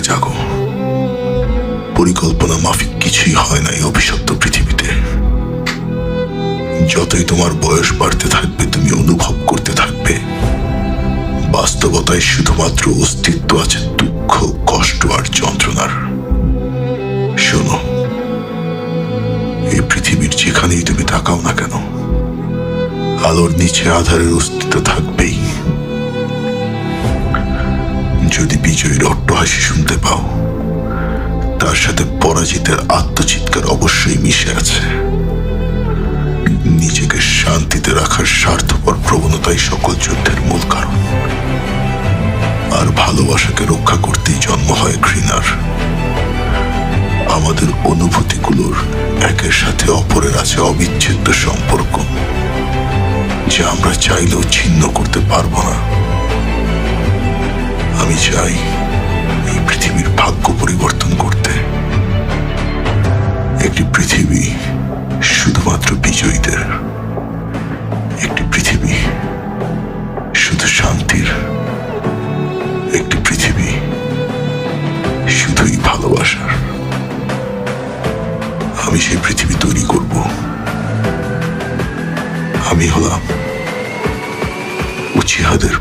জাগো। পরিকল্পনা মাফিক কিছুই হয় না এই অভিশপ্ত পৃথিবীতে। যতই তোমার বয়স বাড়তে থাকবে, তুমি অনুভব করতে থাকবে বাস্তবতায় শুধুমাত্র অস্তিত্ব আছে দুঃখ, কষ্ট আর যন্ত্রণার। শোনো, এই পৃথিবীর যেখানেই তুমি তাকাও না কেন, আলোর নিচে আধারের অস্তিত্ব থাকবেই। যদি বিজয়ীর অট্টহাসি শুনতে পাও, তার সাথে পরাজিতের আত্মচিৎকার অবশ্যই মিশে আছে। নিজেকে শান্তিতে রাখার স্বার্থপর প্রবণতাই সকল যুদ্ধের মূল কারণ। আর ভালোবাসাকে রক্ষা করতেই জন্ম হয় ঘৃণার। আমাদের অনুভূতিগুলোর একের সাথে অপরের আছে অবিচ্ছেদ্য সম্পর্ক, যা আমরা চাইলেও ছিন্ন করতে পারবো না। আমি চাই এই পৃথিবীর ভাগ্য পরিবর্তন করতে। একটি পৃথিবী শুধুমাত্র বিজয়ীদের, একটি পৃথিবী শুধু শান্তির, একটি পৃথিবী শুধুই ভালোবাসার। আমি সেই পৃথিবী তৈরি করব। আমি হলাম উচিহাদের